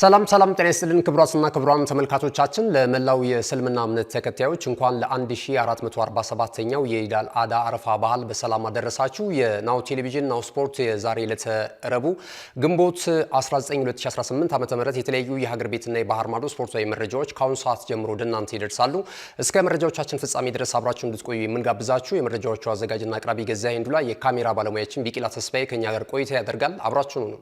ሰላም ጤና ይስጥልን ክቡራትና ክቡራን ተመልካቾቻችን ለመላው የእስልምና እምነት ተከታዮች እንኳን ለ1447ኛው የኢድ አል አድሃ አረፋ በዓል በሰላም አደረሳችሁ። የናሁ ቴሌቪዥን ናሁ ስፖርት የዛሬ ዕለተ ረቡዕ ግንቦት 19 2018 ዓ.ም የተለያዩ የሀገር ቤትና የባህር ማዶ ስፖርታዊ መረጃዎች ከአሁን ሰዓት ጀምሮ ወደ እናንተ ይደርሳሉ። እስከ መረጃዎቻችን ፍጻሜ ድረስ አብራችሁ እንድትቆዩ የምንጋብዛችሁ የመረጃዎቹ አዘጋጅና አቅራቢ ገዛኸኝ ዱላ፣ የካሜራ ባለሙያችን ቢቂላ ተስፋዬ ከኛ ጋር ቆይታ ያደርጋል። አብራችሁኑ ነው።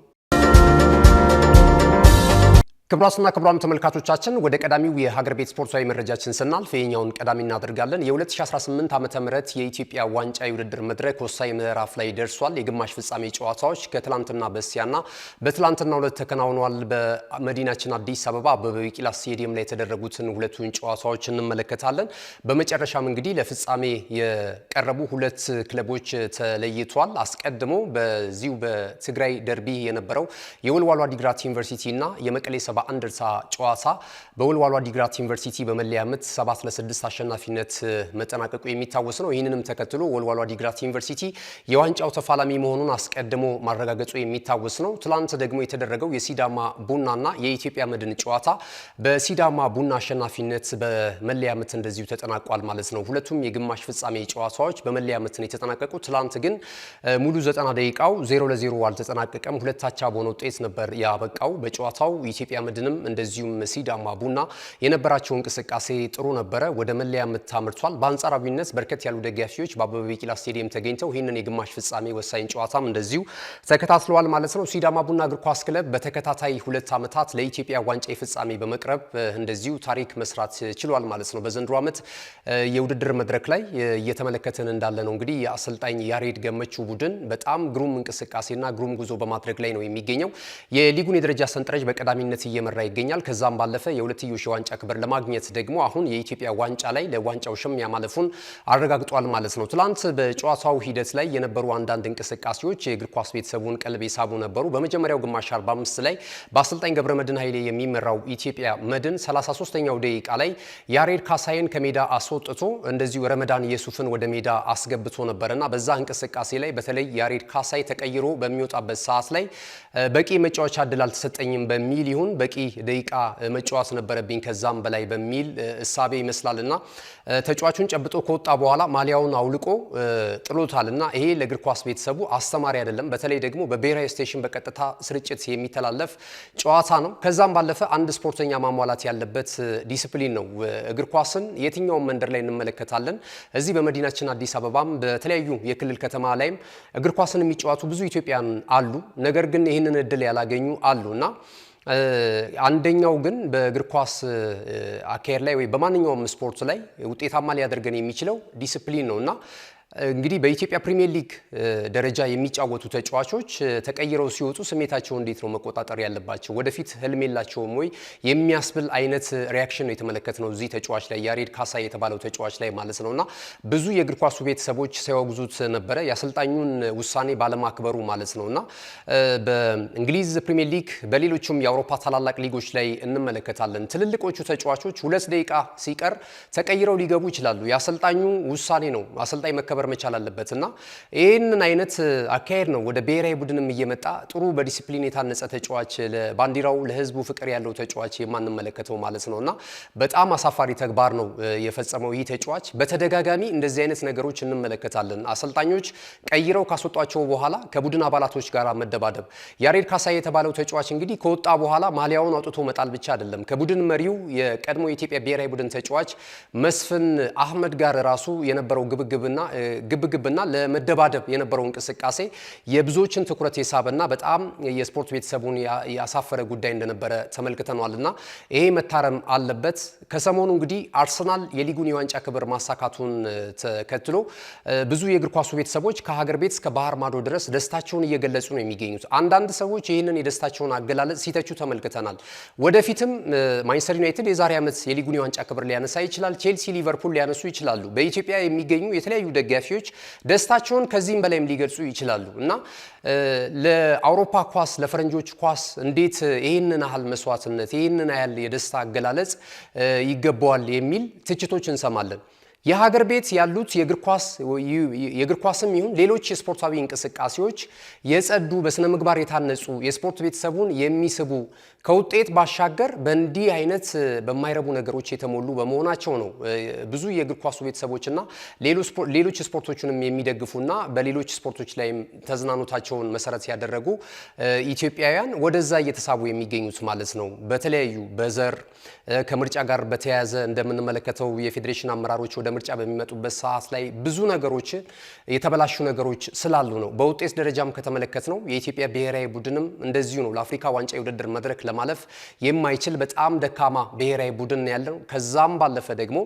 ክቡራትና ክቡራን ተመልካቾቻችን ወደ ቀዳሚው የሀገር ቤት ስፖርታዊ መረጃችን ስናልፍ የኛውን ቀዳሚ እናደርጋለን። የ2018 ዓመተ ምህረት የኢትዮጵያ ዋንጫ የውድድር መድረክ ወሳኝ ምዕራፍ ላይ ደርሷል። የግማሽ ፍጻሜ ጨዋታዎች ከትላንትና በስቲያና በትላንትናው ዕለት ተከናውነዋል። በመዲናችን አዲስ አበባ አበበ ቢቂላ ስቴዲየም ላይ የተደረጉትን ሁለቱን ጨዋታዎች እንመለከታለን። በመጨረሻም እንግዲህ ለፍጻሜ የቀረቡ ሁለት ክለቦች ተለይቷል። አስቀድሞ በዚሁ በትግራይ ደርቢ የነበረው የወልዋሎ ዓዲግራት ዩኒቨርሲቲ እና የመቀሌ አንደርሳ ጨዋታ በወልዋሎ ዓዲግራት ዩኒቨርሲቲ በመለያ ምት 7-6 አሸናፊነት መጠናቀቁ የሚታወስ ነው። ይህንንም ተከትሎ ወልዋሎ ዓዲግራት ዩኒቨርሲቲ የዋንጫው ተፋላሚ መሆኑን አስቀድሞ ማረጋገጡ የሚታወስ ነው። ትላንት ደግሞ የተደረገው የሲዳማ ቡናና የኢትዮጵያ መድን ጨዋታ በሲዳማ ቡና አሸናፊነት በመለያ ምት እንደዚሁ ተጠናቋል ማለት ነው። ሁለቱም የግማሽ ፍጻሜ ጨዋታዎች በመለያ ምት ነው የተጠናቀቁት። ትላንት ግን ሙሉ 90 ደቂቃው 0-0 አልተጠናቀቀም። ሁለታቻ በሆነ ውጤት ነበር ያበቃው። በጨዋታው የኢትዮጵያ መድንም እንደዚሁም ሲዳማ ቡና የነበራቸው እንቅስቃሴ ጥሩ ነበረ፣ ወደ መለያ ምት አምርቷል። በአንጻራዊነት በርከት ያሉ ደጋፊዎች በአበበ ቢቂላ ስቴዲየም ተገኝተው ይህንን የግማሽ ፍጻሜ ወሳኝ ጨዋታም እንደዚሁ ተከታትለዋል ማለት ነው። ሲዳማ ቡና እግር ኳስ ክለብ በተከታታይ 2 ዓመታት ለኢትዮጵያ ዋንጫ ፍጻሜ በመቅረብ እንደዚሁ ታሪክ መስራት ችሏል ማለት ነው። በዘንድሮ ዓመት የውድድር መድረክ ላይ እየተመለከተን እንዳለ ነው እንግዲህ የአሰልጣኝ ያሬድ ገመቹ ቡድን በጣም ግሩም እንቅስቃሴና ግሩም ጉዞ በማድረግ ላይ ነው የሚገኘው። የሊጉን የደረጃ ሰንጠረዥ በቀዳሚነት እየመራ ይገኛል። ከዛም ባለፈ የሁለትዮሽ ዋንጫ ክብር ለማግኘት ደግሞ አሁን የኢትዮጵያ ዋንጫ ላይ ለዋንጫው ሽሚያ ማለፉን አረጋግጧል ማለት ነው። ትላንት በጨዋታው ሂደት ላይ የነበሩ አንዳንድ እንቅስቃሴዎች የእግር ኳስ ቤተሰቡን ቀልብ የሳቡ ነበሩ። በመጀመሪያው ግማሽ 45 ላይ በአሰልጣኝ ገብረመድህን ኃይሌ የሚመራው ኢትዮጵያ መድን 33ኛው ደቂቃ ላይ ያሬድ ካሳይን ከሜዳ አስወጥቶ እንደዚሁ ረመዳን ኢየሱፍን ወደ ሜዳ አስገብቶ ነበርና በዛ እንቅስቃሴ ላይ በተለይ ያሬድ ካሳይ ተቀይሮ በሚወጣበት ሰዓት ላይ በቂ መጫወቻ ዕድል አልተሰጠኝም በሚል ይሁን በቂ ደቂቃ መጫወት ነበረብኝ ከዛም በላይ በሚል እሳቤ ይመስላልና ተጫዋቹን ጨብጦ ከወጣ በኋላ ማሊያውን አውልቆ ጥሎታልና ይሄ ለእግር ኳስ ቤተሰቡ አስተማሪ አይደለም። በተለይ ደግሞ በብሔራዊ ስቴሽን በቀጥታ ስርጭት የሚተላለፍ ጨዋታ ነው። ከዛም ባለፈ አንድ ስፖርተኛ ማሟላት ያለበት ዲሲፕሊን ነው። እግር ኳስን የትኛውም መንደር ላይ እንመለከታለን። እዚህ በመዲናችን አዲስ አበባም በተለያዩ የክልል ከተማ ላይም እግር ኳስን የሚጫወቱ ብዙ ኢትዮጵያን አሉ። ነገር ግን ይህንን እድል ያላገኙ አሉና አንደኛው ግን በእግር ኳስ አካሄድ ላይ ወይ በማንኛውም ስፖርት ላይ ውጤታማ ሊያደርገን የሚችለው ዲሲፕሊን ነውና እንግዲህ በኢትዮጵያ ፕሪሚየር ሊግ ደረጃ የሚጫወቱ ተጫዋቾች ተቀይረው ሲወጡ ስሜታቸው እንዴት ነው መቆጣጠር ያለባቸው? ወደፊት ህልም የላቸውም ወይ የሚያስብል አይነት ሪያክሽን ነው የተመለከትነው እዚህ ተጫዋች ላይ ያሬድ ካሳይ የተባለው ተጫዋች ላይ ማለት ነውና ብዙ የእግር ኳሱ ቤተሰቦች ሲያወግዙት ነበረ የአሰልጣኙን ውሳኔ ባለማክበሩ ማለት ነውና በእንግሊዝ ፕሪሚየር ሊግ በሌሎችም የአውሮፓ ታላላቅ ሊጎች ላይ እንመለከታለን። ትልልቆቹ ተጫዋቾች 2 ደቂቃ ሲቀር ተቀይረው ሊገቡ ይችላሉ። የአሰልጣኙ ውሳኔ ነው። አሰልጣኝ መከበር መቻል አለበትና ይህንን አይነት አካሄድ ነው ወደ ብሔራዊ ቡድንም እየመጣ ጥሩ በዲሲፕሊን የታነጸ ተጫዋች ለባንዲራው ለህዝቡ ፍቅር ያለው ተጫዋች የማንመለከተው ማለት ነውና በጣም አሳፋሪ ተግባር ነው የፈጸመው ይህ ተጫዋች። በተደጋጋሚ እንደዚህ አይነት ነገሮች እንመለከታለን። አሰልጣኞች ቀይረው ካስወጧቸው በኋላ ከቡድን አባላቶች ጋር መደባደብ። ያሬድ ካሳይ የተባለው ተጫዋች እንግዲህ ከወጣ በኋላ ማሊያውን አውጥቶ መጣል ብቻ አይደለም ከቡድን መሪው የቀድሞ የኢትዮጵያ ብሔራዊ ቡድን ተጫዋች መስፍን አህመድ ጋር ራሱ የነበረው ግብግብና ለመደባደብ የነበረው እንቅስቃሴ የብዙዎችን ትኩረት የሳበና በጣም የስፖርት ቤተሰቡን ያሳፈረ ጉዳይ እንደነበረ ተመልክተናልና ይሄ መታረም አለበት። ከሰሞኑ እንግዲህ አርሰናል የሊጉን የዋንጫ ክብር ማሳካቱን ተከትሎ ብዙ የእግር ኳሱ ቤተሰቦች ከሀገር ቤት እስከ ባህር ማዶ ድረስ ደስታቸውን እየገለጹ ነው የሚገኙት። አንዳንድ ሰዎች ይህንን የደስታቸውን አገላለጽ ሲተቹ ተመልክተናል። ወደፊትም ማንቸስተር ዩናይትድ የዛሬ ዓመት የሊጉን የዋንጫ ክብር ሊያነሳ ይችላል። ቼልሲ፣ ሊቨርፑል ሊያነሱ ይችላሉ። በኢትዮጵያ የሚገኙ የተለያዩ ደጋፊዎች ደስታቸውን ከዚህም በላይም ሊገልጹ ይችላሉ እና ለአውሮፓ ኳስ ለፈረንጆች ኳስ እንዴት ይህንን ያህል መስዋዕትነት ይህንን ያህል የደስታ አገላለጽ ይገባዋል የሚል ትችቶች እንሰማለን። የሀገር ቤት ያሉት የእግር ኳስም ይሁን ሌሎች የስፖርታዊ እንቅስቃሴዎች የጸዱ በስነ ምግባር የታነጹ የስፖርት ቤተሰቡን የሚስቡ ከውጤት ባሻገር በእንዲህ አይነት በማይረቡ ነገሮች የተሞሉ በመሆናቸው ነው ብዙ የእግር ኳሱ ቤተሰቦችና ሌሎች ስፖርቶችንም የሚደግፉና በሌሎች ስፖርቶች ላይ ተዝናኖታቸውን መሰረት ያደረጉ ኢትዮጵያውያን ወደዛ እየተሳቡ የሚገኙት ማለት ነው። በተለያዩ በዘር ከምርጫ ጋር በተያያዘ እንደምንመለከተው የፌዴሬሽን አመራሮች ወደ ምርጫ በሚመጡበት ሰዓት ላይ ብዙ ነገሮች የተበላሹ ነገሮች ስላሉ ነው። በውጤት ደረጃም ከተመለከትነው የኢትዮጵያ ብሔራዊ ቡድንም እንደዚሁ ነው። ለአፍሪካ ዋንጫ የውድድር መድረክ ለማለፍ የማይችል በጣም ደካማ ብሔራዊ ቡድን ያለው። ከዛም ባለፈ ደግሞ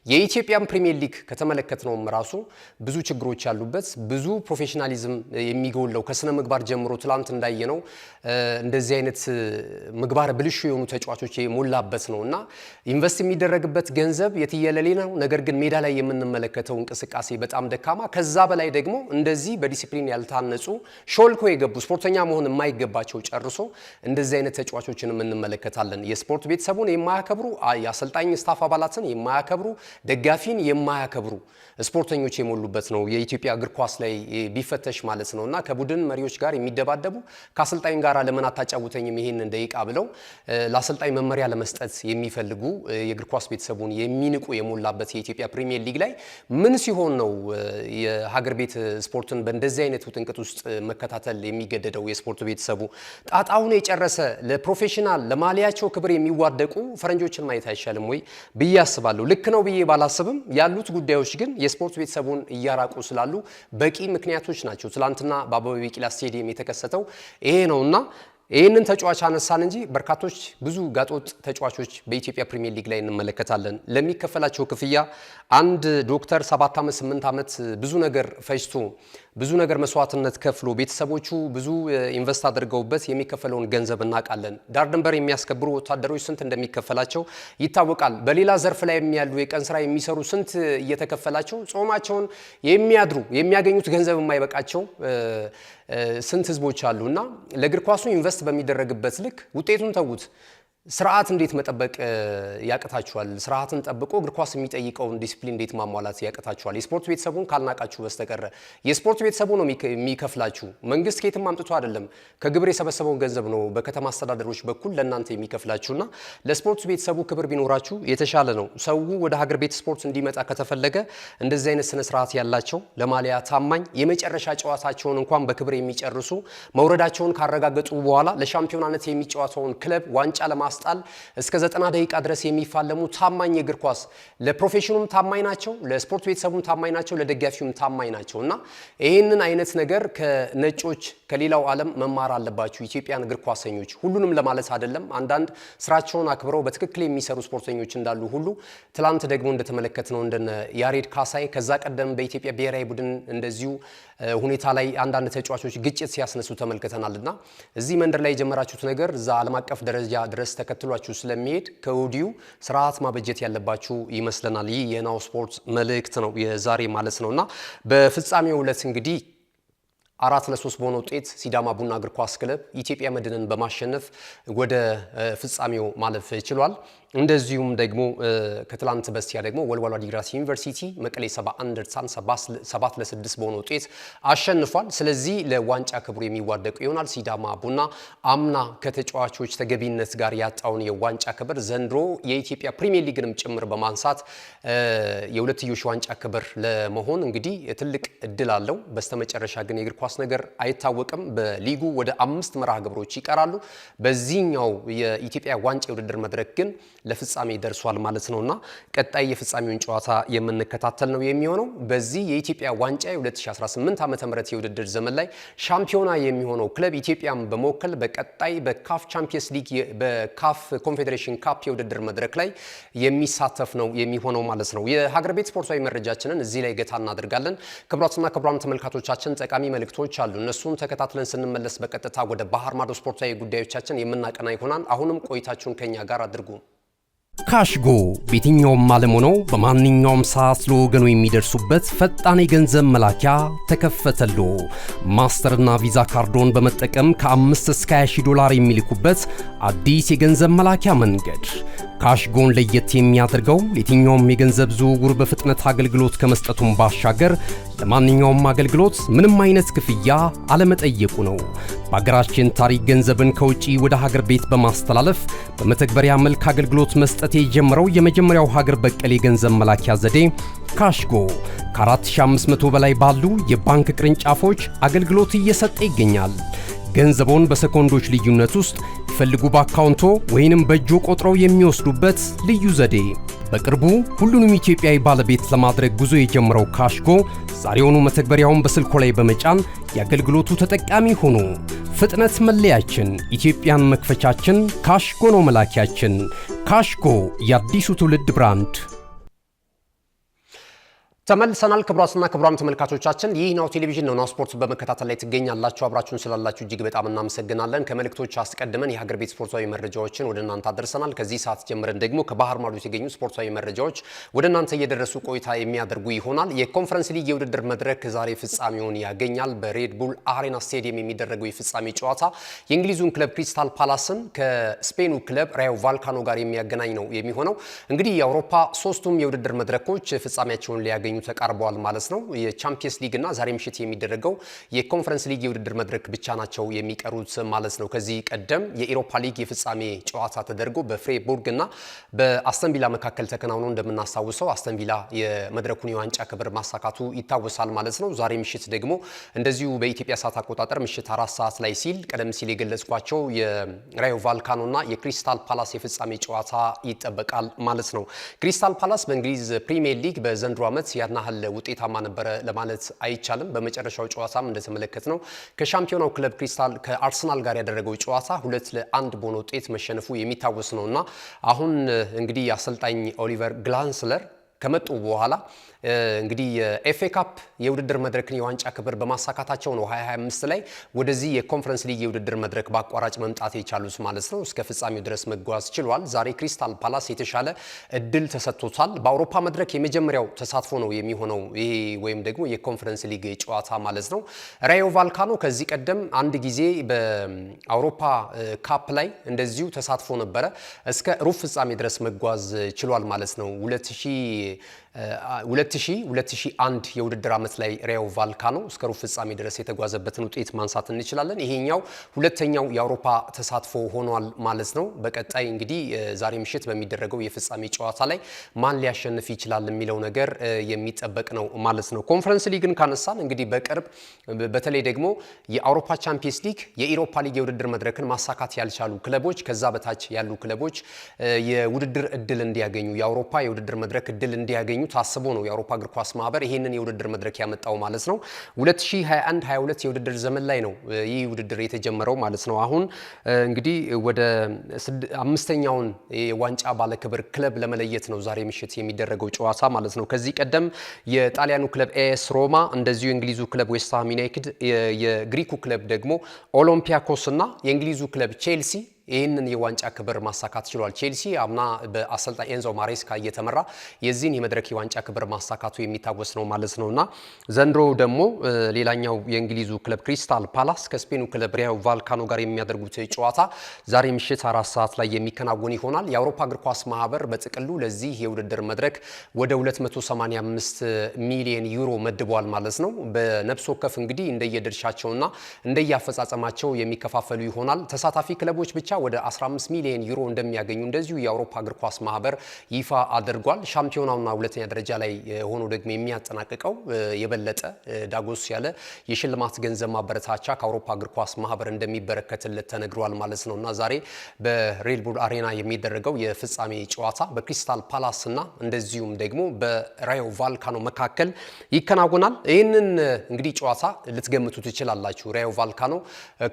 የኢትዮጵያን ፕሪሚየር ሊግ ከተመለከትነውም ራሱ ብዙ ችግሮች ያሉበት ብዙ ፕሮፌሽናሊዝም የሚጎለው ከስነ ምግባር ጀምሮ ትላንት እንዳየነው እንደዚህ አይነት ምግባር ብልሹ የሆኑ ተጫዋቾች የሞላበት ነውና ኢንቨስት የሚደረግበት ገንዘብ የትየለሌ ነው። ነገር ግን ሜዳ ላይ የምንመለከተው እንቅስቃሴ በጣም ደካማ፣ ከዛ በላይ ደግሞ እንደዚህ በዲሲፕሊን ያልታነጹ ሾልኮ የገቡ ስፖርተኛ መሆን የማይገባቸው ጨርሶ እንደዚህ አይነት ተጫዋቾችን እንመለከታለን። የስፖርት ቤተሰቡን የማያከብሩ፣ የአሰልጣኝ ስታፍ አባላትን የማያከብሩ፣ ደጋፊን የማያከብሩ ስፖርተኞች የሞሉበት ነው የኢትዮጵያ እግር ኳስ ላይ ቢፈተሽ ማለት ነውና ከቡድን መሪዎች ጋር የሚደባደቡ ከአሰልጣኝ ጋር ለምን አታጫውተኝም ይሄንን ደቂቃ ብለው ለአሰልጣኝ መመሪያ ለመስጠት የሚፈልጉ የእግር ኳስ ቤተሰቡን የሚንቁ የሞላበት የኢትዮጵያ ፕሪሚየር ሊግ ላይ ምን ሲሆን ነው የሀገር ቤት ስፖርትን በእንደዚህ አይነት ውጥንቅጥ ውስጥ መከታተል የሚገደደው? የስፖርት ቤተሰቡ ጣጣውን የጨረሰ ለፕሮፌሽናል ለማሊያቸው ክብር የሚዋደቁ ፈረንጆችን ማየት አይሻልም ወይ ብዬ አስባለሁ። ልክ ነው ብዬ ባላስብም ያሉት ጉዳዮች ግን የስፖርት ቤተሰቡን እያራቁ ስላሉ በቂ ምክንያቶች ናቸው። ትላንትና በአበበ ቢቂላ ስቴዲየም የተከሰተው ይሄ ነውና ይህንን ተጫዋች አነሳን እንጂ በርካቶች ብዙ ጋጦጥ ተጫዋቾች በኢትዮጵያ ፕሪሚየር ሊግ ላይ እንመለከታለን። ለሚከፈላቸው ክፍያ አንድ ዶክተር 7 ዓመት 8 ዓመት ብዙ ነገር ፈጅቶ ብዙ ነገር መስዋዕትነት ከፍሎ ቤተሰቦቹ ብዙ ኢንቨስት አድርገውበት የሚከፈለውን ገንዘብ እናውቃለን። ዳር ድንበር የሚያስከብሩ ወታደሮች ስንት እንደሚከፈላቸው ይታወቃል። በሌላ ዘርፍ ላይ ያሉ የቀን ስራ የሚሰሩ ስንት እየተከፈላቸው ጾማቸውን የሚያድሩ የሚያገኙት ገንዘብ የማይበቃቸው ስንት ህዝቦች አሉና ለእግር ኳሱ ኢንቨስት በሚደረግበት ልክ ውጤቱን ተውት። ስርዓት እንዴት መጠበቅ ያቅታችኋል? ስርዓትን ጠብቆ እግር ኳስ የሚጠይቀውን ዲሲፕሊን እንዴት ማሟላት ያቅታችኋል? የስፖርት ቤተሰቡን ካልናቃችሁ በስተቀር የስፖርት ቤተሰቡ ነው የሚከፍላችሁ። መንግስት ከየትም አምጥቶ አይደለም፣ ከግብር የሰበሰበውን ገንዘብ ነው በከተማ አስተዳደሮች በኩል ለእናንተ የሚከፍላችሁና ለስፖርት ቤተሰቡ ክብር ቢኖራችሁ የተሻለ ነው። ሰው ወደ ሀገር ቤት ስፖርት እንዲመጣ ከተፈለገ እንደዚህ አይነት ስነ ስርዓት ያላቸው ለማሊያ ታማኝ የመጨረሻ ጨዋታቸውን እንኳን በክብር የሚጨርሱ መውረዳቸውን ካረጋገጡ በኋላ ለሻምፒዮናነት የሚጫወተውን ክለብ ዋንጫ ለማስጣል እስከ 90 ደቂቃ ድረስ የሚፋለሙ ታማኝ የእግር ኳስ ለፕሮፌሽኑም ታማኝ ናቸው፣ ለስፖርት ቤተሰቡም ታማኝ ናቸው፣ ለደጋፊውም ታማኝ ናቸውና ይህንን አይነት ነገር ከነጮች ከሌላው ዓለም መማር አለባችሁ ኢትዮጵያን እግር ኳሰኞች። ሁሉንም ለማለት አይደለም፣ አንዳንድ ስራቸውን አክብረው በትክክል የሚሰሩ ስፖርተኞች እንዳሉ ሁሉ ትላንት ደግሞ እንደተመለከትነው እንደነ ያሬድ ካሳይ ከዛ ቀደም በኢትዮጵያ ብሔራዊ ቡድን እንደዚሁ ሁኔታ ላይ አንዳንድ ተጫዋቾች ግጭት ሲያስነሱ ተመልክተናልና እዚህ መንደር ላይ የጀመራችሁት ነገር እዛ ዓለም አቀፍ ደረጃ ድረስ ተከትሏችሁ ስለሚሄድ ከወዲሁ ስርዓት ማበጀት ያለባችሁ ይመስለናል። ይህ የናሁ ስፖርት መልእክት ነው የዛሬ ማለት ነውና በፍጻሜው ዕለት እንግዲህ 4-3 በሆነ ውጤት ሲዳማ ቡና እግር ኳስ ክለብ ኢትዮጵያ መድንን በማሸነፍ ወደ ፍጻሜው ማለፍ ችሏል። እንደዚሁም ደግሞ ከትላንት በስቲያ ደግሞ ወልዋሎ ዓዲግራት ዩኒቨርሲቲ መቀሌ 71 7-6 በሆነ ውጤት አሸንፏል። ስለዚህ ለዋንጫ ክብሩ የሚዋደቁ ይሆናል። ሲዳማ ቡና አምና ከተጫዋቾች ተገቢነት ጋር ያጣውን የዋንጫ ክብር ዘንድሮ የኢትዮጵያ ፕሪሚየር ሊግንም ጭምር በማንሳት የሁለትዮሽ ዋንጫ ክብር ለመሆን እንግዲህ ትልቅ እድል አለው። በስተመጨረሻ ግን የእግር ኳስ ነገር አይታወቅም። በሊጉ ወደ 5 መርሃ ግብሮች ይቀራሉ። በዚህኛው የኢትዮጵያ ዋንጫ የውድድር መድረክ ግን ለፍጻሜ ደርሷል ማለት ነውና ቀጣይ የፍጻሜውን ጨዋታ የምንከታተል ነው የሚሆነው። በዚህ የኢትዮጵያ ዋንጫ የ2018 ዓ.ም የውድድር ዘመን ላይ ሻምፒዮና የሚሆነው ክለብ ኢትዮጵያን በመወከል በቀጣይ በካፍ ቻምፒየንስ ሊግ በካፍ ኮንፌዴሬሽን ካፕ የውድድር መድረክ ላይ የሚሳተፍ ነው የሚሆነው ማለት ነው። የሀገር ቤት ስፖርታዊ መረጃችንን እዚህ ላይ ገታ እናደርጋለን። ክቡራትና ክቡራን ተመልካቾቻችን ጠቃሚ መልእክቶች አሉ። እነሱን ተከታትለን ስንመለስ በቀጥታ ወደ ባህር ማዶ ስፖርታዊ ጉዳዮቻችን የምናቀና ይሆናል። አሁንም ቆይታችሁን ከኛ ጋር አድርጉ። ካሽጎ በየትኛውም ዓለም ሆነው በማንኛውም ሰዓት ለወገኑ የሚደርሱበት ፈጣን የገንዘብ መላኪያ ተከፈተሎ። ማስተርና ቪዛ ካርዶን በመጠቀም ከ5 እስከ $20,000 የሚልኩበት አዲስ የገንዘብ መላኪያ መንገድ። ካሽጎን ለየት የሚያደርገው የትኛውም የገንዘብ ዝውውር በፍጥነት አገልግሎት ከመስጠቱም ባሻገር ለማንኛውም አገልግሎት ምንም አይነት ክፍያ አለመጠየቁ ነው። በሀገራችን ታሪክ ገንዘብን ከውጪ ወደ ሀገር ቤት በማስተላለፍ በመተግበሪያ መልክ አገልግሎት መስጠት የጀመረው የመጀመሪያው ሀገር በቀል የገንዘብ መላኪያ ዘዴ ካሽጎ ከ4500 በላይ ባሉ የባንክ ቅርንጫፎች አገልግሎት እየሰጠ ይገኛል። ገንዘቦን በሰኮንዶች ልዩነት ውስጥ ይፈልጉ በአካውንቶ ወይንም በእጆ ቆጥረው የሚወስዱበት ልዩ ዘዴ። በቅርቡ ሁሉንም ኢትዮጵያዊ ባለቤት ለማድረግ ጉዞ የጀመረው ካሽጎ ዛሬውኑ መተግበሪያውን በስልኮ ላይ በመጫን የአገልግሎቱ ተጠቃሚ ሆኑ። ፍጥነት መለያችን፣ ኢትዮጵያን መክፈቻችን፣ ካሽጎ ነው መላኪያችን። ካሽጎ የአዲሱ ትውልድ ብራንድ። ተመልሰናል። ክቡራትና ክቡራን ተመልካቾቻችን ይህ ናሁ ቴሌቪዥን ነው። ናሁ ስፖርት በመከታተል ላይ ትገኛላችሁ። አብራችሁን ስላላችሁ እጅግ በጣም እናመሰግናለን። ከመልእክቶች አስቀድመን የሀገር ቤት ስፖርታዊ መረጃዎችን ወደ እናንተ አደረሰናል። ከዚህ ሰዓት ጀምረን ደግሞ ከባህር ማዶ የተገኙ ስፖርታዊ መረጃዎች ወደ እናንተ እየደረሱ ቆይታ የሚያደርጉ ይሆናል። የኮንፈረንስ ሊግ የውድድር መድረክ ዛሬ ፍጻሜውን ያገኛል። በሬድ ቡል አሬና ስቴዲየም የሚደረገው የፍጻሜ ጨዋታ የእንግሊዙን ክለብ ክሪስታል ፓላስን ከስፔኑ ክለብ ራዮ ቫልካኖ ጋር የሚያገናኝ ነው የሚሆነው። እንግዲህ የአውሮፓ ሶስቱም የውድድር መድረኮች ፍጻሜያቸውን ሊያገኙ ተቃርበዋል ማለት ነው። የቻምፒየንስ ሊግ እና ዛሬ ምሽት የሚደረገው የኮንፈረንስ ሊግ የውድድር መድረክ ብቻ ናቸው የሚቀሩት ማለት ነው። ከዚህ ቀደም የኢሮፓ ሊግ የፍጻሜ ጨዋታ ተደርጎ በፍሬቡርግ እና በአስተን ቪላ መካከል ተከናውኖ እንደምናስታውሰው አስተን ቪላ የመድረኩን የዋንጫ ክብር ማሳካቱ ይታወሳል ማለት ነው። ዛሬ ምሽት ደግሞ እንደዚሁ በኢትዮጵያ ሰዓት አቆጣጠር ምሽት 4 ሰዓት ላይ ሲል ቀደም ሲል የገለጽኳቸው የራዮ ቫልካኖ እና የክሪስታል ፓላስ የፍጻሜ ጨዋታ ይጠበቃል ማለት ነው። ክሪስታል ፓላስ በእንግሊዝ ፕሪሚየር ሊግ በዘንድሮ ዓመት ያናህል ውጤታማ ነበረ ለማለት አይቻልም። በመጨረሻው ጨዋታም እንደተመለከት ነው ከሻምፒዮናው ክለብ ክሪስታል ከአርሰናል ጋር ያደረገው ጨዋታ 2-1 በሆነ ውጤት መሸነፉ የሚታወስ ነውና አሁን እንግዲህ አሰልጣኝ ኦሊቨር ግላንስለር ከመጡ በኋላ እንግዲህ የኤፍኤ ካፕ የውድድር መድረክን የዋንጫ ክብር በማሳካታቸው ነው 2025 ላይ ወደዚህ የኮንፈረንስ ሊግ የውድድር መድረክ በአቋራጭ መምጣት የቻሉት ማለት ነው። እስከ ፍጻሜው ድረስ መጓዝ ችሏል። ዛሬ ክሪስታል ፓላስ የተሻለ እድል ተሰጥቶታል። በአውሮፓ መድረክ የመጀመሪያው ተሳትፎ ነው የሚሆነው ይሄ ወይም ደግሞ የኮንፈረንስ ሊግ ጨዋታ ማለት ነው። ራዮ ቫልካኖ ከዚህ ቀደም አንድ ጊዜ በአውሮፓ ካፕ ላይ እንደዚሁ ተሳትፎ ነበረ። እስከ ሩብ ፍጻሜ ድረስ መጓዝ ችሏል ማለት ነው። 2001 የውድድር ዓመት ላይ ራዮ ቫልካኖ እስከ ሩብ ፍጻሜ ድረስ የተጓዘበትን ውጤት ማንሳት እንችላለን። ይሄኛው ሁለተኛው የአውሮፓ ተሳትፎ ሆኗል ማለት ነው። በቀጣይ እንግዲህ ዛሬ ምሽት በሚደረገው የፍጻሜ ጨዋታ ላይ ማን ሊያሸንፍ ይችላል የሚለው ነገር የሚጠበቅ ነው ማለት ነው። ኮንፈረንስ ሊግን ካነሳን እንግዲህ በቅርብ በተለይ ደግሞ የአውሮፓ ቻምፒየንስ ሊግ የኢሮፓ ሊግ የውድድር መድረክን ማሳካት ያልቻሉ ክለቦች ከዛ በታች ያሉ ክለቦች የውድድር እድል እንዲያገኙ የአውሮፓ የውድድር መድረክ እድል እንዲያገኙ ታስቦ ነው የአውሮፓ እግር ኳስ ማህበር ይሄንን የውድድር መድረክ ያመጣው ማለት ነው። 2021-22 የውድድር ዘመን ላይ ነው ይህ ውድድር የተጀመረው ማለት ነው። አሁን እንግዲህ ወደ አምስተኛውን የዋንጫ ባለክብር ክለብ ለመለየት ነው ዛሬ ምሽት የሚደረገው ጨዋታ ማለት ነው። ከዚህ ቀደም የጣሊያኑ ክለብ ኤስ ሮማ እንደዚሁ የእንግሊዙ ክለብ ዌስትሃም ዩናይትድ የግሪኩ ክለብ ደግሞ ኦሎምፒያኮስ እና የእንግሊዙ ክለብ ቼልሲ ይህንን የዋንጫ ክብር ማሳካት ችሏል። ቼልሲ አምና በአሰልጣኝ ኤንዞ ማሬስካ እየተመራ የዚህን የመድረክ የዋንጫ ክብር ማሳካቱ የሚታወስ ነው ማለት ነውና ዘንድሮ ደግሞ ሌላኛው የእንግሊዙ ክለብ ክሪስታል ፓላስ ከስፔኑ ክለብ ራዮ ቫልካኖ ጋር የሚያደርጉት ጨዋታ ዛሬ ምሽት 4 ሰዓት ላይ የሚከናወን ይሆናል። የአውሮፓ እግር ኳስ ማህበር በጥቅሉ ለዚህ የውድድር መድረክ ወደ 285 ሚሊዮን ዩሮ መድቧል ማለት ነው። በነፍስ ወከፍ እንግዲህ እንደየድርሻቸውና እንደየአፈጻጸማቸው የሚከፋፈሉ ይሆናል። ተሳታፊ ክለቦች ብቻ ወደ 15 ሚሊዮን ዩሮ እንደሚያገኙ እንደዚሁ የአውሮፓ እግር ኳስ ማህበር ይፋ አድርጓል። ሻምፒዮናውና ሁለተኛ ደረጃ ላይ ሆኖ ደግሞ የሚያጠናቅቀው የበለጠ ዳጎስ ያለ የሽልማት ገንዘብ ማበረታቻ ከአውሮፓ እግር ኳስ ማህበር እንደሚበረከትለት ተነግሯል ማለት ነውና ዛሬ በሬድ ቡል አሬና የሚደረገው የፍጻሜ ጨዋታ በክሪስታል ፓላስ እና እንደዚሁም ደግሞ በራዮ ቫልካኖ መካከል ይከናወናል። ይህንን እንግዲህ ጨዋታ ልትገምቱ ትችላላችሁ። ራዮ ቫልካኖ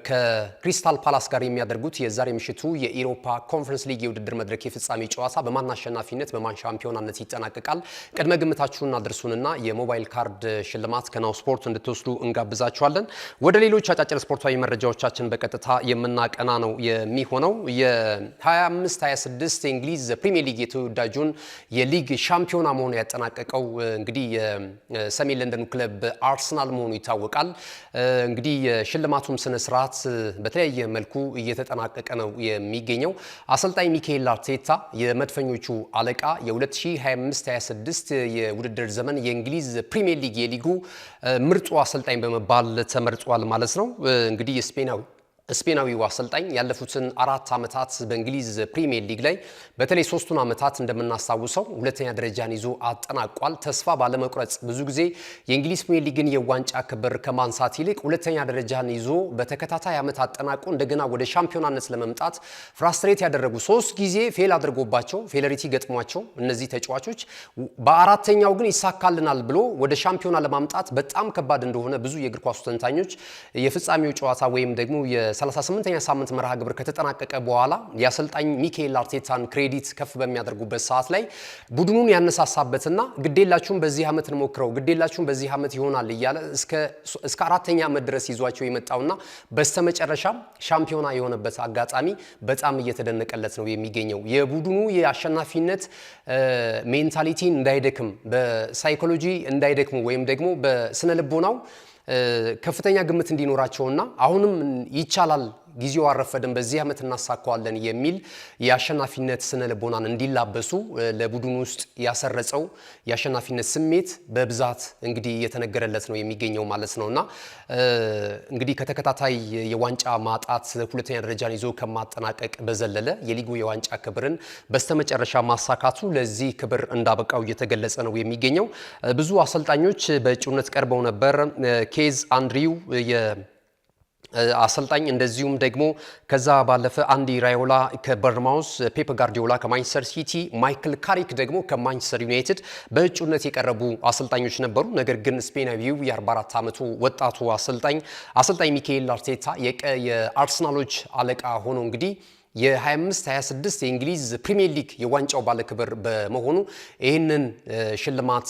ከክሪስታል ፓላስ ጋር የሚያደርጉት የዛሬ ምሽቱ የኢሮፓ ኮንፈረንስ ሊግ የውድድር መድረክ የፍጻሜ ጨዋታ በማን አሸናፊነት በማን ሻምፒዮናነት ይጠናቀቃል? ቅድመ ግምታችሁን አድርሱንና የሞባይል ካርድ ሽልማት ከናሁ ስፖርት እንድትወስዱ እንጋብዛችኋለን። ወደ ሌሎች አጫጭር ስፖርታዊ መረጃዎቻችን በቀጥታ የምናቀና ነው የሚሆነው። የ25-26 የእንግሊዝ ፕሪሚየር ሊግ የተወዳጁን የሊግ ሻምፒዮና መሆኑ ያጠናቀቀው እንግዲህ የሰሜን ለንደኑ ክለብ አርሰናል መሆኑ ይታወቃል። እንግዲህ የሽልማቱም ስነ ስርዓት በተለያየ መልኩ እየተጠናቀቀ ነው የሚገኘው። አሰልጣኝ ሚካኤል አርቴታ የመድፈኞቹ አለቃ የ2025-26 የውድድር ዘመን የእንግሊዝ ፕሪሚየር ሊግ የሊጉ ምርጡ አሰልጣኝ በመባል ተመርጧል ማለት ነው። እንግዲህ ስፔናዊው አሰልጣኝ ያለፉትን 4 ዓመታት በእንግሊዝ ፕሪሚየር ሊግ ላይ በተለይ 3ቱን ዓመታት እንደምናስታውሰው ሁለተኛ ደረጃን ይዞ አጠናቋል። ተስፋ ባለመቁረጥ ብዙ ጊዜ የእንግሊዝ ፕሪሚየር ሊግን የዋንጫ ክብር ከማንሳት ይልቅ ሁለተኛ ደረጃን ይዞ በተከታታይ ዓመት አጠናቆ እንደገና ወደ ሻምፒዮናነት ለመምጣት ፍራስትሬት ያደረጉ 3 ጊዜ ፌል አድርጎባቸው ፌለሪቲ ገጥሟቸው እነዚህ ተጫዋቾች በአራተኛው ግን ይሳካልናል ብሎ ወደ ሻምፒዮና ለማምጣት በጣም ከባድ እንደሆነ ብዙ የእግር ኳስ ተንታኞች የፍጻሜው ጨዋታ ወይም ደግሞ 38ኛ ሳምንት መርሃ ግብር ከተጠናቀቀ በኋላ የአሰልጣኝ ሚካኤል አርቴታን ክሬዲት ከፍ በሚያደርጉበት ሰዓት ላይ ቡድኑን ያነሳሳበትና ግዴላችሁም በዚህ ዓመት እንሞክረው ግዴላችሁም በዚህ ዓመት ይሆናል እያለ እስከ አራተኛ ዓመት ድረስ ይዟቸው የመጣውና በስተመጨረሻ ሻምፒዮና የሆነበት አጋጣሚ በጣም እየተደነቀለት ነው የሚገኘው። የቡድኑ የአሸናፊነት ሜንታሊቲ እንዳይደክም በሳይኮሎጂ እንዳይደክሙ ወይም ደግሞ በስነ ልቦናው ከፍተኛ ግምት እንዲኖራቸውና አሁንም ይቻላል ጊዜው አረፈደን በዚህ ዓመት እናሳካዋለን የሚል የአሸናፊነት ስነ ልቦናን እንዲላበሱ ለቡድኑ ውስጥ ያሰረጸው የአሸናፊነት ስሜት በብዛት እንግዲህ እየተነገረለት ነው የሚገኘው ማለት ነውና እንግዲህ ከተከታታይ የዋንጫ ማጣት ሁለተኛ ደረጃን ይዞ ከማጠናቀቅ በዘለለ የሊጉ የዋንጫ ክብርን በስተመጨረሻ ማሳካቱ ለዚህ ክብር እንዳበቃው እየተገለጸ ነው የሚገኘው። ብዙ አሰልጣኞች በእጩነት ቀርበው ነበር። ኬዝ አንድሪው አሰልጣኝ እንደዚሁም ደግሞ ከዛ ባለፈ አንዲ ራዮላ ከበርማውስ፣ ፔፕ ጋርዲዮላ ከማንቸስተር ሲቲ፣ ማይክል ካሪክ ደግሞ ከማንቸስተር ዩናይትድ በእጩነት የቀረቡ አሰልጣኞች ነበሩ። ነገር ግን ስፔናዊው የ44 ዓመቱ ወጣቱ አሰልጣኝ ሚካኤል አርቴታ የአርሰናሎች አለቃ ሆኖ እንግዲህ የ25-26 የእንግሊዝ ፕሪሚየር ሊግ የዋንጫው ባለክብር በመሆኑ ይህንን ሽልማት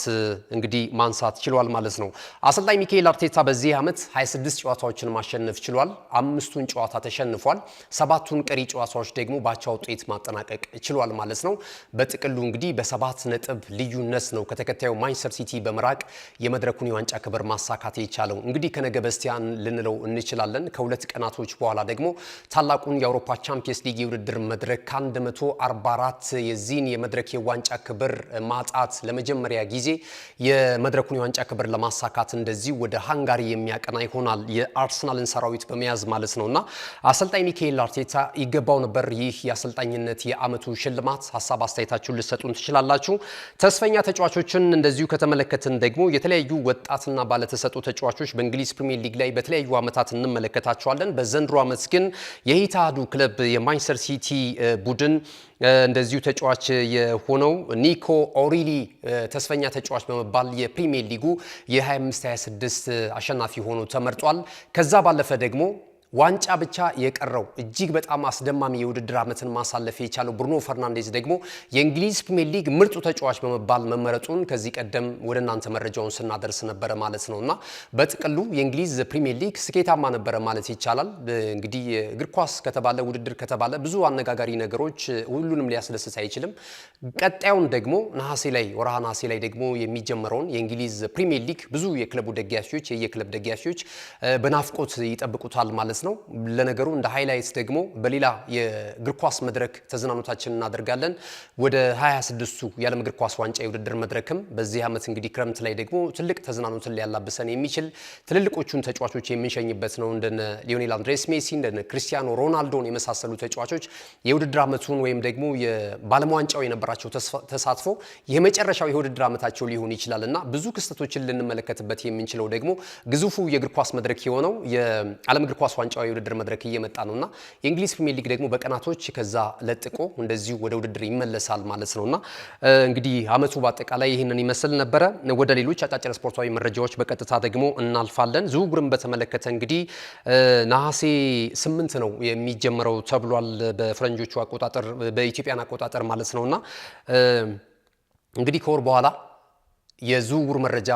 እንግዲህ ማንሳት ችሏል ማለት ነው። አሰልጣኝ ሚካኤል አርቴታ በዚህ ዓመት 26 ጨዋታዎችን ማሸነፍ ችሏል። 5ቱን ጨዋታ ተሸንፏል። 7ቱን ቀሪ ጨዋታዎች ደግሞ በአቻ ውጤት ማጠናቀቅ ችሏል ማለት ነው። በጥቅሉ እንግዲህ በ7 ነጥብ ልዩነት ነው ከተከታዩ ማንቸስተር ሲቲ በመራቅ የመድረኩን የዋንጫ ክብር ማሳካት የቻለው። እንግዲህ ከነገ በስቲያን ልንለው እንችላለን። ከ2 ቀናቶች በኋላ ደግሞ ታላቁን የአውሮፓ ቻምፒየንስ ሊግ የውድድር መድረክ 144 የዚህን የመድረክ የዋንጫ ክብር ማጣት ለመጀመሪያ ጊዜ የመድረኩን የዋንጫ ክብር ለማሳካት እንደዚህ ወደ ሃንጋሪ የሚያቀና ይሆናል የአርሰናልን ሰራዊት በመያዝ ማለት ነውና አሰልጣኝ ሚካኤል አርቴታ ይገባው ነበር ይህ የአሰልጣኝነት የዓመቱ ሽልማት። ሀሳብ አስተያየታችሁን ልትሰጡን ትችላላችሁ። ተስፈኛ ተጫዋቾችን እንደዚሁ ከተመለከትን ደግሞ የተለያዩ ወጣትና ባለተሰጡ ተጫዋቾች በእንግሊዝ ፕሪሚየር ሊግ ላይ በተለያዩ ዓመታት እንመለከታቸዋለን። በዘንድሮ ዓመት ግን የኢትሃዱ ክለብ የማንቸስተር ሲቲ ቡድን እንደዚሁ ተጫዋች የሆነው ኒኮ ኦሪሊ ተስፈኛ ተጫዋች በመባል የፕሪሚየር ሊጉ የ25-26 አሸናፊ ሆኖ ተመርጧል። ከዛ ባለፈ ደግሞ ዋንጫ ብቻ የቀረው እጅግ በጣም አስደማሚ የውድድር ዓመትን ማሳለፍ የቻለው ብሩኖ ፈርናንዴዝ ደግሞ የእንግሊዝ ፕሪሚየር ሊግ ምርጡ ተጫዋች በመባል መመረጡን ከዚህ ቀደም ወደ እናንተ መረጃውን ስናደርስ ነበረ ማለት ነውና በጥቅሉ የእንግሊዝ ፕሪሚየር ሊግ ስኬታማ ነበረ ማለት ይቻላል። እንግዲህ እግር ኳስ ከተባለ ውድድር ከተባለ ብዙ አነጋጋሪ ነገሮች ሁሉንም ሊያስደስት አይችልም። ቀጣዩን ደግሞ ወርሃ ነሐሴ ላይ ደግሞ የሚጀመረውን የእንግሊዝ ፕሪሚየር ሊግ ብዙ የክለቡ ደጋፊዎች የክለብ ደጋፊዎች በናፍቆት ይጠብቁታል ማለት ነው። ለነገሩ እንደ ሃይላይትስ ደግሞ በሌላ የእግር ኳስ መድረክ ተዝናኖታችን እናደርጋለን። ወደ 26ቱ የዓለም እግር ኳስ ዋንጫ የውድድር መድረክም በዚህ ዓመት እንግዲህ ክረምት ላይ ደግሞ ትልቅ ተዝናኖትን ሊያላብሰን የሚችል ትልልቆቹን ተጫዋቾች የምንሸኝበት ነው። እንደነ ሊዮኔል አንድሬስ ሜሲ እንደነ ክሪስቲያኖ ሮናልዶን የመሳሰሉ ተጫዋቾች የውድድር ዓመቱን ወይም ደግሞ የዓለም ዋንጫው የነበራቸው ተሳትፎ የመጨረሻው የውድድር ዓመታቸው ሊሆን ይችላልና ብዙ ክስተቶችን ልንመለከትበት የምንችለው ደግሞ ግዙፉ የእግር ኳስ መድረክ የሆነው የዓለም እግር ኳስ ዋንጫ የውድድር መድረክ እየመጣ ነውና የእንግሊዝ ፕሪሚየር ሊግ ደግሞ በቀናቶች ከዛ ለጥቆ እንደዚሁ ወደ ውድድር ይመለሳል ማለት ነውና እንግዲህ ዓመቱ በአጠቃላይ ይህንን ይመስል ነበረ። ወደ ሌሎች አጫጭር ስፖርታዊ መረጃዎች በቀጥታ ደግሞ እናልፋለን። ዝውውርን በተመለከተ እንግዲህ ነሐሴ 8 ነው የሚጀምረው ተብሏል በፈረንጆቹ አቆጣጠር በኢትዮጵያን አቆጣጠር ማለት ነውና እንግዲህ ከወር በኋላ የዝውውር መረጃ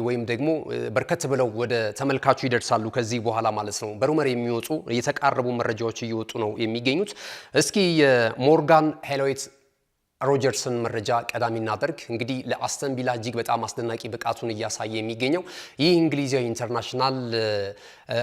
ወይም ደግሞ በርከት ብለው ወደ ተመልካቹ ይደርሳሉ ከዚህ በኋላ ማለት ነው። በሩመር የሚወጡ የተቃረቡ መረጃዎች እየወጡ ነው የሚገኙት። እስኪ የሞርጋን ሄሎዌት ሮጀርስን መረጃ ቀዳሚ እናደርግ። እንግዲህ ለአስተን ቪላ እጅግ በጣም አስደናቂ ብቃቱን እያሳየ የሚገኘው ይህ እንግሊዛዊ ኢንተርናሽናል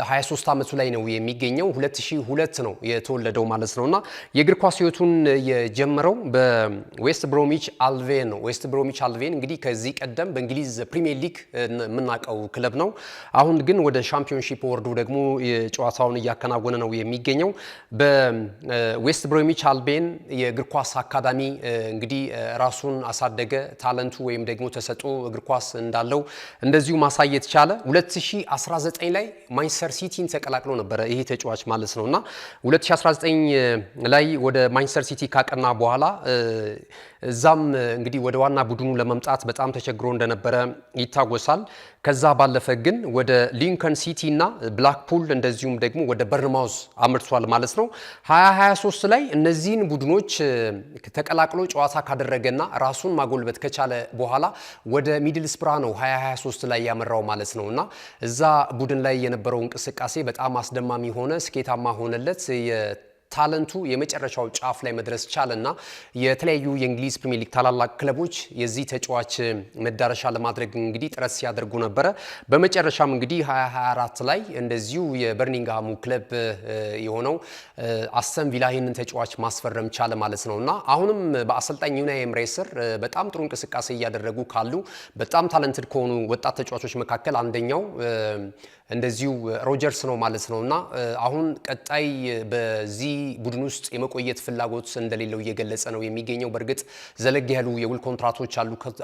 23 ዓመቱ ላይ ነው የሚገኘው። 2002 ነው የተወለደው ማለት ነውና የእግር ኳስ ህይወቱን የጀመረው በዌስት ብሮሚች አልቬን ነው። ዌስት ብሮሚች አልቬን እንግዲህ ከዚህ ቀደም በእንግሊዝ ፕሪሚየር ሊግ የምናውቀው ክለብ ነው። አሁን ግን ወደ ሻምፒዮንሺፕ ወርዶ ደግሞ ጨዋታውን እያከናወነ ነው የሚገኘው። በዌስት ብሮሚች አልቬን የእግር ኳስ አካዳሚ እንግዲህ ራሱን አሳደገ። ታለንቱ ወይም ደግሞ ተሰጥኦ እግር ኳስ እንዳለው እንደዚሁ ማሳየት ቻለ። 2019 ላይ ማንቸስተር ሲቲን ተቀላቅሎ ነበረ ይሄ ተጫዋች ማለት ነውና 2019 ላይ ወደ ማንቸስተር ሲቲ ካቀና በኋላ እዛም እንግዲህ ወደ ዋና ቡድኑ ለመምጣት በጣም ተቸግሮ እንደነበረ ይታወሳል። ከዛ ባለፈ ግን ወደ ሊንከን ሲቲ እና ብላክፑል እንደዚሁም ደግሞ ወደ በርንማውዝ አምርቷል ማለት ነው። 2023 ላይ እነዚህን ቡድኖች ተቀላቅሎ ጨዋታ ካደረገና ራሱን ማጎልበት ከቻለ በኋላ ወደ ሚድልስብራ ነው 2023 ላይ ያመራው ማለት ነውና እዛ ቡድን ላይ የነበረው እንቅስቃሴ በጣም አስደማሚ ሆነ፣ ስኬታማ ሆነለት። ታለንቱ የመጨረሻው ጫፍ ላይ መድረስ ቻለና የተለያዩ የእንግሊዝ ፕሪሚየር ሊግ ታላላቅ ክለቦች የዚህ ተጫዋች መዳረሻ ለማድረግ እንግዲህ ጥረት ሲያደርጉ ነበረ። በመጨረሻም እንግዲህ 2024 ላይ እንደዚሁ የበርሚንግሃሙ ክለብ የሆነው አስተን ቪላ ይህንን ተጫዋች ማስፈረም ቻለ ማለት ነውና አሁንም በአሰልጣኝ ዩናይ ኤምሬ ስር በጣም ጥሩ እንቅስቃሴ እያደረጉ ካሉ በጣም ታለንትድ ከሆኑ ወጣት ተጫዋቾች መካከል አንደኛው እንደዚሁ ሮጀርስ ነው ማለት ነውና አሁን ቀጣይ በዚህ ቡድን ውስጥ የመቆየት ፍላጎት እንደሌለው እየገለጸ ነው የሚገኘው። በእርግጥ ዘለግ ያሉ የውል ኮንትራቶች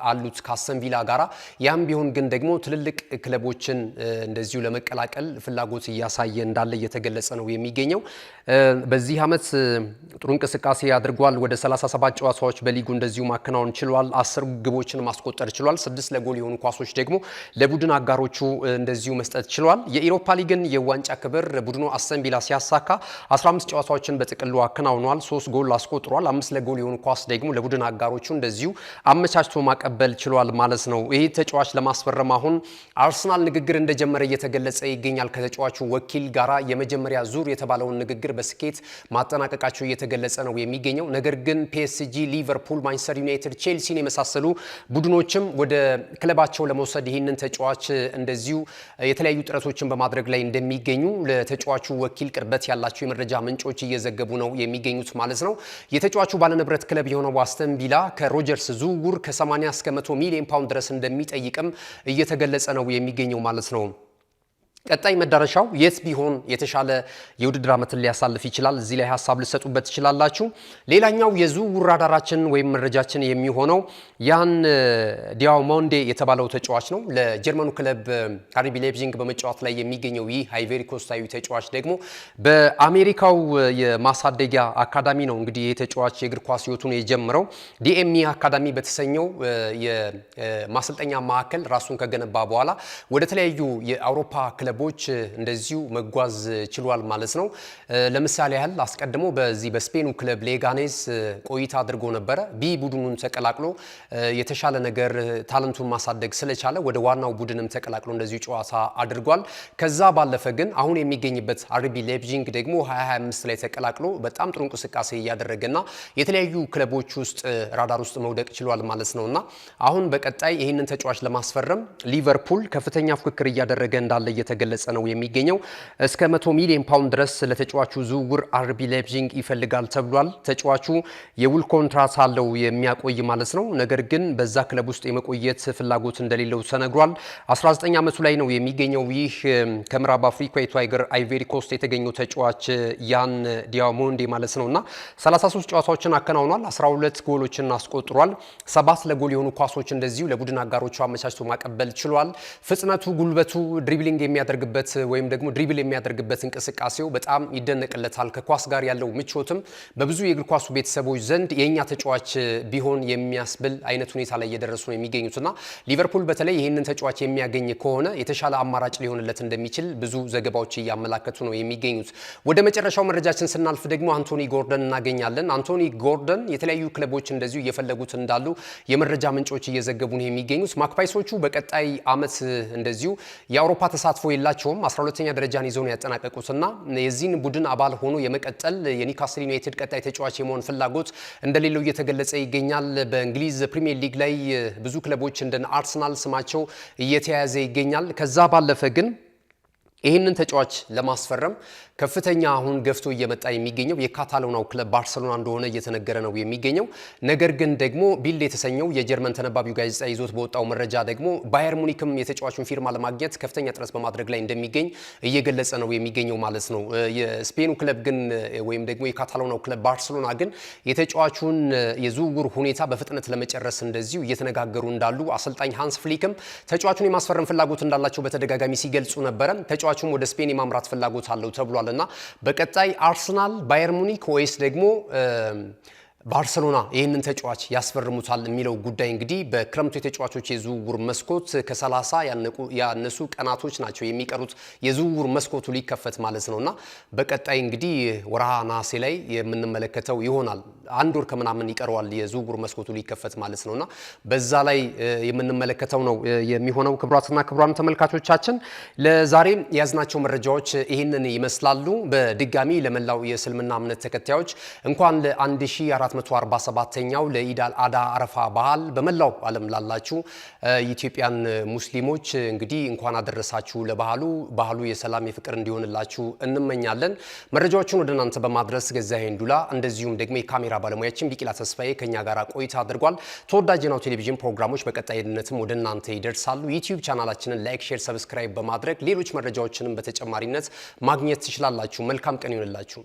አሉት ከአስተን ቪላ ጋራ። ያም ቢሆን ግን ደግሞ ትልልቅ ክለቦችን እንደዚሁ ለመቀላቀል ፍላጎት እያሳየ እንዳለ እየተገለጸ ነው የሚገኘው። በዚህ ዓመት ጥሩ እንቅስቃሴ አድርጓል። ወደ 37 ጨዋታዎች በሊጉ እንደዚሁ ማከናወን ችሏል። 10 ግቦችን ማስቆጠር ችሏል። 6 ለጎል የሆኑ ኳሶች ደግሞ ለቡድን አጋሮቹ እንደዚሁ መስጠት ችሏል። የኢሮፓ ሊግን የዋንጫ ክብር ቡድኑ አስተን ቪላ ሲያሳካ 15 ጨዋታዎችን በጥቅሉ አከናውኗል። 3 ጎል አስቆጥሯል። 5 ለጎል የሆኑ ኳስ ደግሞ ለቡድን አጋሮቹ እንደዚሁ አመቻችቶ ማቀበል ችሏል ማለት ነው። ይህ ተጫዋች ለማስፈረም አሁን አርሰናል ንግግር እንደጀመረ እየተገለጸ ይገኛል። ከተጫዋቹ ወኪል ጋራ የመጀመሪያ ዙር የተባለውን ንግግር በስኬት ማጠናቀቃቸው እየተገለጸ ነው የሚገኘው። ነገር ግን ፒኤስጂ፣ ሊቨርፑል፣ ማንቸስተር ዩናይትድ፣ ቼልሲን የመሳሰሉ ቡድኖችም ወደ ክለባቸው ለመውሰድ ይህንን ተጫዋች እንደዚሁ የተለያዩ ጥረቶችን በማድረግ ላይ እንደሚገኙ ለተጫዋቹ ወኪል ቅርበት ያላቸው የመረጃ ምንጮች እየዘገቡ ነው የሚገኙት ማለት ነው። የተጫዋቹ ባለንብረት ክለብ የሆነው አስተን ቪላ ከሮጀርስ ዝውውር ከ80 እስከ 100 ሚሊዮን ፓውንድ ድረስ እንደሚጠይቅም እየተገለጸ ነው የሚገኘው ማለት ነው። ቀጣይ መዳረሻው የት ቢሆን የተሻለ የውድድር ዓመትን ሊያሳልፍ ይችላል? እዚህ ላይ ሀሳብ ልሰጡበት ትችላላችሁ። ሌላኛው የዝውውር ራዳራችን ወይም መረጃችን የሚሆነው ያን ዲያሞንዴ የተባለው ተጫዋች ነው። ለጀርመኑ ክለብ አርቢ ላይፕዚግ በመጫወት ላይ የሚገኘው ይህ አይቬሪ ኮስታዊ ተጫዋች ደግሞ በአሜሪካው የማሳደጊያ አካዳሚ ነው እንግዲህ የተጫዋች የእግር ኳስ ህይወቱን የጀመረው። ዲኤምኢ አካዳሚ በተሰኘው የማሰልጠኛ ማዕከል ራሱን ከገነባ በኋላ ወደ ተለያዩ የአውሮፓ ክለቦች እንደዚሁ መጓዝ ችሏል ማለት ነው። ለምሳሌ ያህል አስቀድሞ በዚህ በስፔኑ ክለብ ሌጋኔስ ቆይታ አድርጎ ነበረ። ቢ ቡድኑን ተቀላቅሎ የተሻለ ነገር ታለንቱን ማሳደግ ስለቻለ ወደ ዋናው ቡድንም ተቀላቅሎ እንደዚሁ ጨዋታ አድርጓል። ከዛ ባለፈ ግን አሁን የሚገኝበት አርቢ ላይፕዚግ ደግሞ 2025 ላይ ተቀላቅሎ በጣም ጥሩ እንቅስቃሴ እያደረገና የተለያዩ ክለቦች ውስጥ ራዳር ውስጥ መውደቅ ችሏል ማለት ነውና አሁን በቀጣይ ይህንን ተጫዋች ለማስፈረም ሊቨርፑል ከፍተኛ ፉክክር እያደረገ እንዳለ እየተገለጸ ነው የሚገኘው። እስከ 100 ሚሊዮን ፓውንድ ድረስ ለተጫዋቹ ዝውውር አርቢ ላይፕዚግ ይፈልጋል ተብሏል። ተጫዋቹ የውል ኮንትራት አለው የሚያቆይ ማለት ነው። ነገር ግን በዛ ክለብ ውስጥ የመቆየት ፍላጎት እንደሌለው ተነግሯል። 19 ዓመቱ ላይ ነው የሚገኘው። ይህ ከምዕራብ አፍሪካዊቱ ሀገር አይቬሪ ኮስት የተገኘው ተጫዋች ያን ዲያሞንዴ ማለት ነውና 33 ጨዋታዎችን አከናውኗል። 12 ጎሎችን አስቆጥሯል። 7 ለጎል የሆኑ ኳሶች እንደዚሁ ለቡድን አጋሮቹ አመቻችቶ ማቀበል ችሏል። ፍጥነቱ፣ ጉልበቱ፣ ድሪብሊንግ የሚያደርግበት ወይም ደግሞ ድሪብል የሚያደርግበት እንቅስቃሴው በጣም ይደነቅለታል። ከኳስ ጋር ያለው ምቾትም በብዙ የእግር ኳሱ ቤተሰቦች ዘንድ የኛ ተጫዋች ቢሆን የሚያስብል አይነት ሁኔታ ላይ እየደረሱ ነው የሚገኙትና ሊቨርፑል በተለይ ይህንን ተጫዋች የሚያገኝ ከሆነ የተሻለ አማራጭ ሊሆንለት እንደሚችል ብዙ ዘገባዎች እያመላከቱ ነው የሚገኙት። ወደ መጨረሻው መረጃችን ስናልፍ ደግሞ አንቶኒ ጎርደን እናገኛለን። አንቶኒ ጎርደን የተለያዩ ክለቦች እንደዚሁ እየፈለጉት እንዳሉ የመረጃ ምንጮች እየዘገቡ ነው የሚገኙት። ማክፓይሶቹ በቀጣይ ዓመት እንደዚሁ የአውሮፓ ተሳትፎ የላቸውም። 12ኛ ደረጃን ይዘው ነው ያጠናቀቁትና የዚህን ቡድን አባል ሆኖ የመቀጠል የኒውካስል ዩናይትድ ቀጣይ ተጫዋች የመሆን ፍላጎት እንደሌለው እየተገለጸ ይገኛል። በእንግሊዝ ፕሪሚየር ሊግ ላይ ብዙ ክለቦች እንደ አርሰናል ስማቸው እየተያያዘ ይገኛል። ከዛ ባለፈ ግን ይህንን ተጫዋች ለማስፈረም ከፍተኛ አሁን ገፍቶ እየመጣ የሚገኘው የካታሎናው ክለብ ባርሴሎና እንደሆነ እየተነገረ ነው የሚገኘው። ነገር ግን ደግሞ ቢልድ የተሰኘው የጀርመን ተነባቢው ጋዜጣ ይዞት በወጣው መረጃ ደግሞ ባየር ሙኒክም የተጫዋቹን ፊርማ ለማግኘት ከፍተኛ ጥረት በማድረግ ላይ እንደሚገኝ እየገለጸ ነው የሚገኘው ማለት ነው። የስፔኑ ክለብ ግን ወይም ደግሞ የካታሎናው ክለብ ባርሴሎና ግን የተጫዋቹን የዝውውር ሁኔታ በፍጥነት ለመጨረስ እንደዚሁ እየተነጋገሩ እንዳሉ አሰልጣኝ ሃንስ ፍሊክም ተጫዋቹን የማስፈረም ፍላጎት እንዳላቸው በተደጋጋሚ ሲገልጹ ነበረ። ተጫዋቹም ወደ ስፔን የማምራት ፍላጎት አለው ተብሏል እና በቀጣይ አርሰናል፣ ባየር ሙኒክ ወይስ ደግሞ ባርሴሎና ይህንን ተጫዋች ያስፈርሙታል የሚለው ጉዳይ እንግዲህ በክረምቱ የተጫዋቾች የዝውውር መስኮት ከ30 ያነሱ ቀናቶች ናቸው የሚቀሩት የዝውውር መስኮቱ ሊከፈት ማለት ነውና በቀጣይ እንግዲህ ወርሃ ነሐሴ ላይ የምንመለከተው ይሆናል። አንድ ወር ከምናምን ይቀረዋል የዝውውር መስኮቱ ሊከፈት ማለት ነውና በዛ ላይ የምንመለከተው ነው የሚሆነው። ክቡራትና ክቡራን ተመልካቾቻችን ለዛሬ ያዝናቸው መረጃዎች ይህንን ይመስላሉ። በድጋሚ ለመላው የእስልምና እምነት ተከታዮች እንኳን ለ1447ኛው ለኢድ አል አድሃ አረፋ በዓል በመላው ዓለም ላላችሁ ኢትዮጵያን ሙስሊሞች እንግዲህ እንኳን አደረሳችሁ ለበዓሉ የሰላም የፍቅር እንዲሆንላችሁ እንመኛለን። መረጃዎቹን ወደ እናንተ በማድረስ ገዛኸኝ ዱላ እንደዚሁም ደግሞ የካሜራ ባለሙያችን ቢቂላ ተስፋዬ ከኛ ጋር ቆይታ አድርጓል። ተወዳጅ ናሁ ቴሌቪዥን ፕሮግራሞች በቀጣይነትም ወደ እናንተ ይደርሳሉ። ዩቲዩብ ቻናላችንን ላይክ፣ ሼር፣ ሰብስክራይብ በማድረግ ሌሎች መረጃዎችንም በተጨማሪነት ማግኘት ትችላላችሁ። መልካም ቀን ይሁንላችሁ።